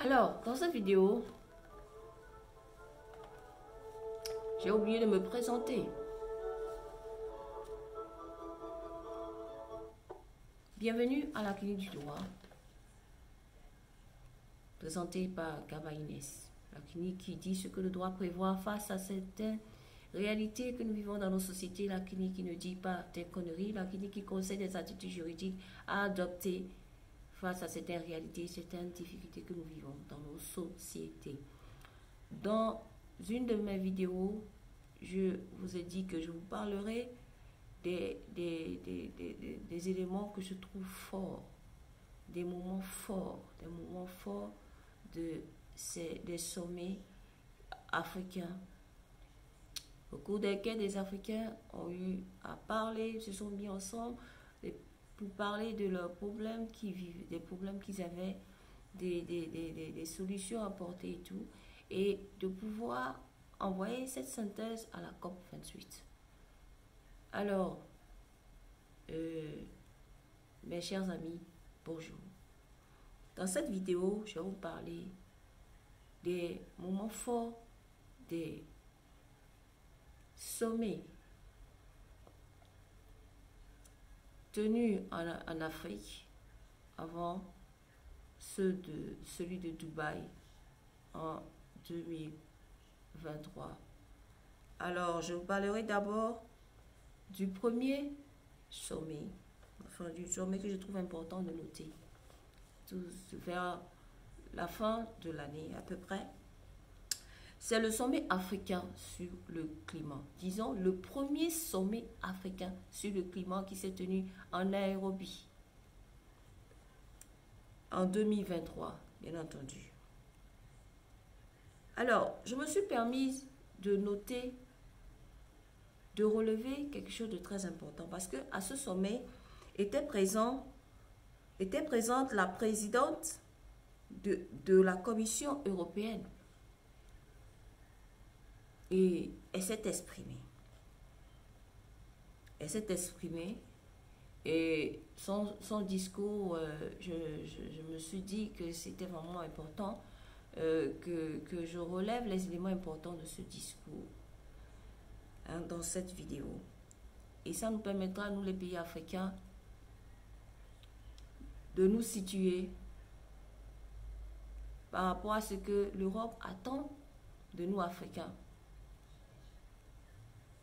Alors, dans cette vidéo, j'ai oublié de me présenter. Bienvenue à la clinique du droit, présentée par Gaba Inès. La clinique qui dit ce que le droit prévoit face à certaines réalités que nous vivons dans nos sociétés. La clinique qui ne dit pas des conneries. La clinique qui conseille des attitudes juridiques à adopter face à certaines réalités, certaines difficultés que nous vivons dans nos sociétés. Dans une de mes vidéos, je vous ai dit que je vous parlerai des éléments que je trouve forts, des moments forts des sommets africains, au cours desquels des Africains ont eu à parler, se sont mis ensemble pour parler de leurs problèmes qu'ils vivent, des problèmes qu'ils avaient, des solutions à apporter et tout, et de pouvoir envoyer cette synthèse à la COP 28. Alors, mes chers amis, bonjour. Dans cette vidéo, je vais vous parler des moments forts des sommets tenus en Afrique avant celui de Dubaï en 2023. Alors, je vous parlerai d'abord du premier sommet, enfin du sommet que je trouve important de noter, vers la fin de l'année à peu près. C'est le sommet africain sur le climat. Disons, le premier sommet africain sur le climat qui s'est tenu en Nairobi en 2023, bien entendu. Alors, je me suis permise de noter, de relever quelque chose de très important parce que à ce sommet était présente la présidente de la Commission européenne. Et elle s'est exprimée. Elle s'est exprimée et son discours, je me suis dit que c'était vraiment important que je relève les éléments importants de ce discours dans cette vidéo. Et ça nous permettra, nous les pays africains, de nous situer par rapport à ce que l'Europe attend de nous Africains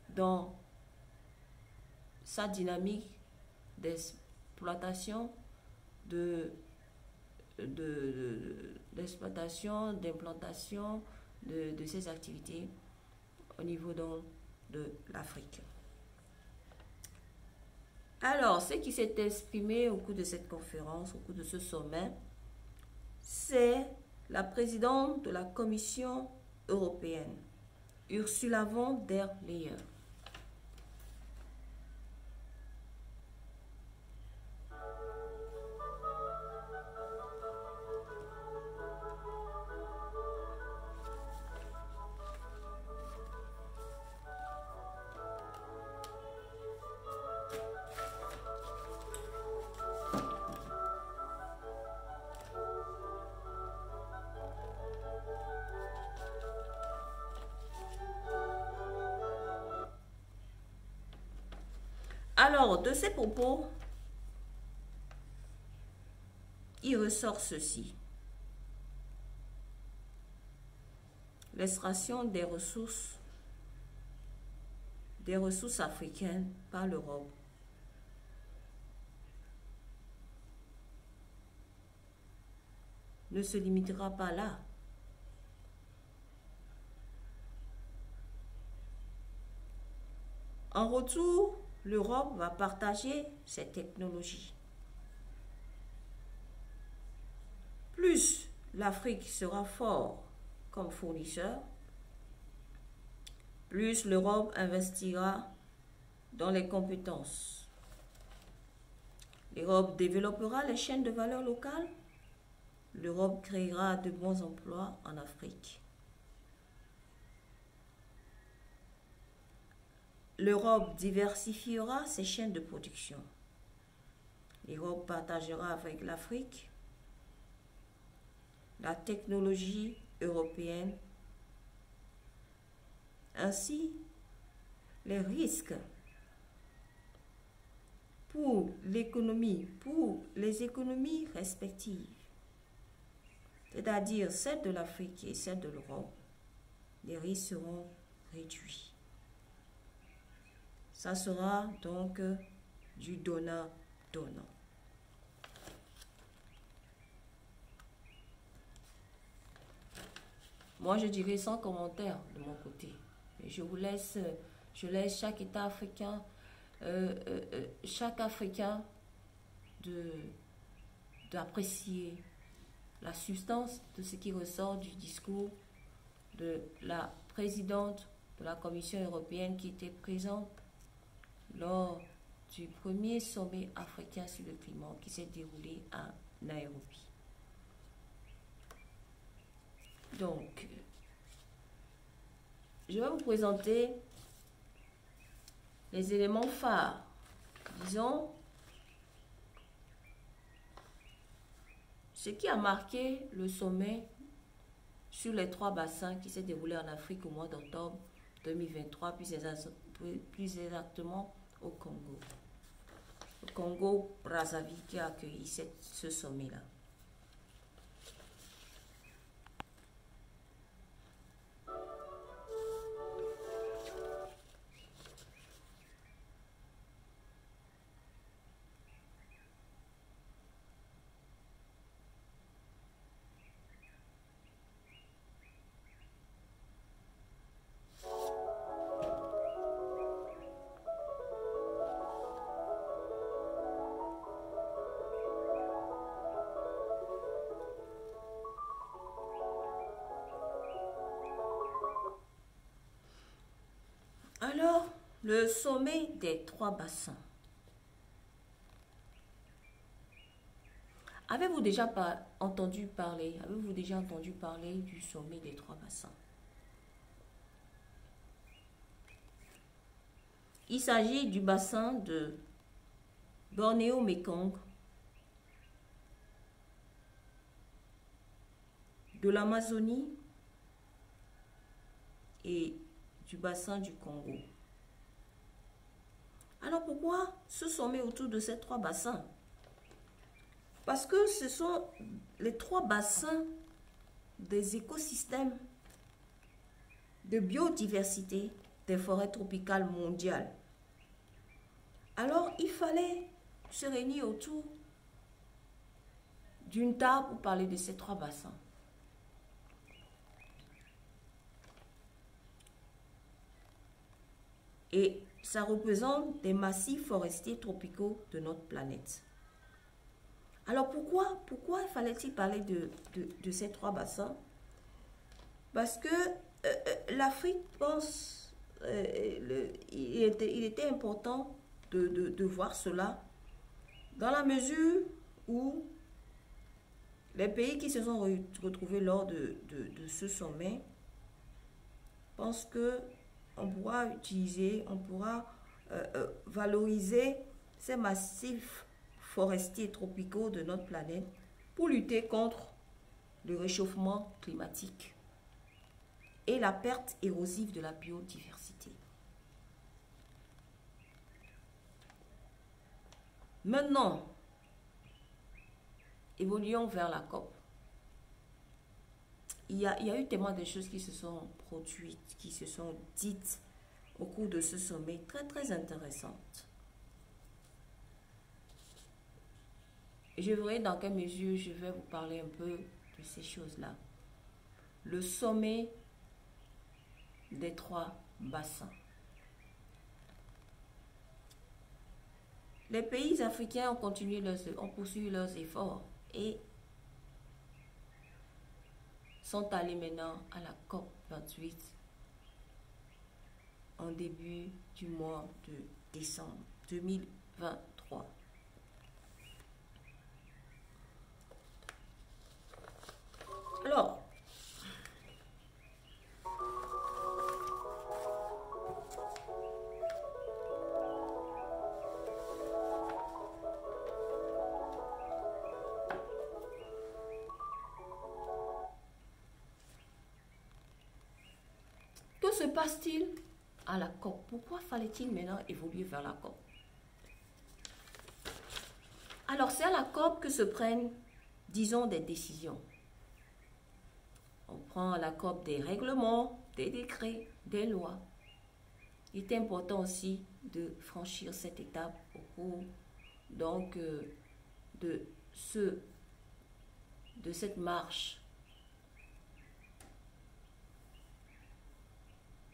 dans sa dynamique d'exploitation, d'implantation de ces activités au niveau donc de l'Afrique. Alors, ce qui s'est exprimé au cours de cette conférence, au cours de ce sommet, c'est la présidente de la Commission européenne, Ursula von der Leyen. Alors, de ces propos, il ressort ceci. L'extraction des ressources africaines par l'Europe ne se limitera pas là. En retour, l'Europe va partager ses technologies. Plus l'Afrique sera fort comme fournisseur, plus l'Europe investira dans les compétences. L'Europe développera les chaînes de valeur locales. L'Europe créera de bons emplois en Afrique. L'Europe diversifiera ses chaînes de production. L'Europe partagera avec l'Afrique la technologie européenne, ainsi les risques pour l'économie, pour les économies respectives, c'est-à-dire celle de l'Afrique et celle de l'Europe, les risques seront réduits. Ça sera donc du donnant-donnant. Moi, je dirais sans commentaire de mon côté. Et je laisse chaque État africain, chaque Africain d'apprécier la substance de ce qui ressort du discours de la présidente de la Commission européenne qui était présente lors du premier sommet africain sur le climat qui s'est déroulé à Nairobi. Donc, je vais vous présenter les éléments phares, disons, ce qui a marqué le sommet sur les 3 bassins qui s'est déroulé en Afrique au mois d'octobre 2023, plus exactement au Congo. Le Congo-Brazzaville qui a accueilli ce sommet-là. Alors, le sommet des 3 bassins. Avez-vous déjà entendu parler du sommet des 3 bassins? Il s'agit du bassin de Bornéo-Mékong, de l'Amazonie et du bassin du Congo. Alors pourquoi ce sommet autour de ces 3 bassins? Parce que ce sont les 3 bassins des écosystèmes de biodiversité des forêts tropicales mondiales. Alors il fallait se réunir autour d'une table pour parler de ces 3 bassins. Et ça représente des massifs forestiers tropicaux de notre planète. Alors pourquoi fallait-il parler de ces 3 bassins? Parce que l'Afrique pense, il était important de voir cela dans la mesure où les pays qui se sont retrouvés lors de ce sommet pensent que on pourra valoriser ces massifs forestiers tropicaux de notre planète pour lutter contre le réchauffement climatique et la perte érosive de la biodiversité. Maintenant, évoluons vers la COP. Il y a eu tellement de choses qui se sont produites, qui se sont dites au cours de ce sommet, très très intéressantes. Je verrai dans quelle mesure je vais vous parler un peu de ces choses-là. Le sommet des 3 bassins. Les pays africains ont poursuivi leurs efforts et sont allés maintenant à la COP 28 en début du mois de décembre 2023. Alors, se passe-t-il à la COP? Pourquoi fallait-il maintenant évoluer vers la COP? Alors, c'est à la COP que se prennent, disons, des décisions. On prend à la COP des règlements, des décrets, des lois. Il est important aussi de franchir cette étape au cours donc, de cette marche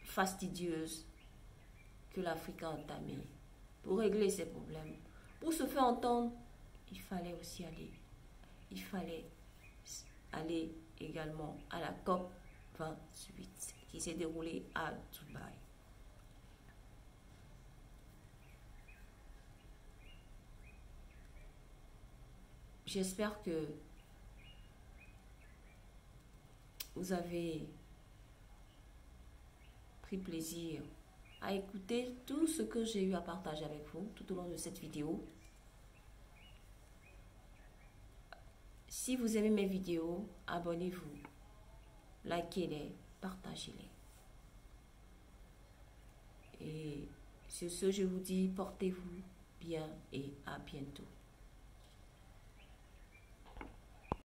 fastidieuse que l'Afrique a entamée. Pour régler ses problèmes, pour se faire entendre, il fallait également à la COP 28 qui s'est déroulée à Dubaï. J'espère que vous avez pris plaisir à écouter tout ce que j'ai eu à partager avec vous tout au long de cette vidéo. Si vous aimez mes vidéos, abonnez-vous, likez-les, partagez-les. Et sur ce, je vous dis, portez-vous bien et à bientôt.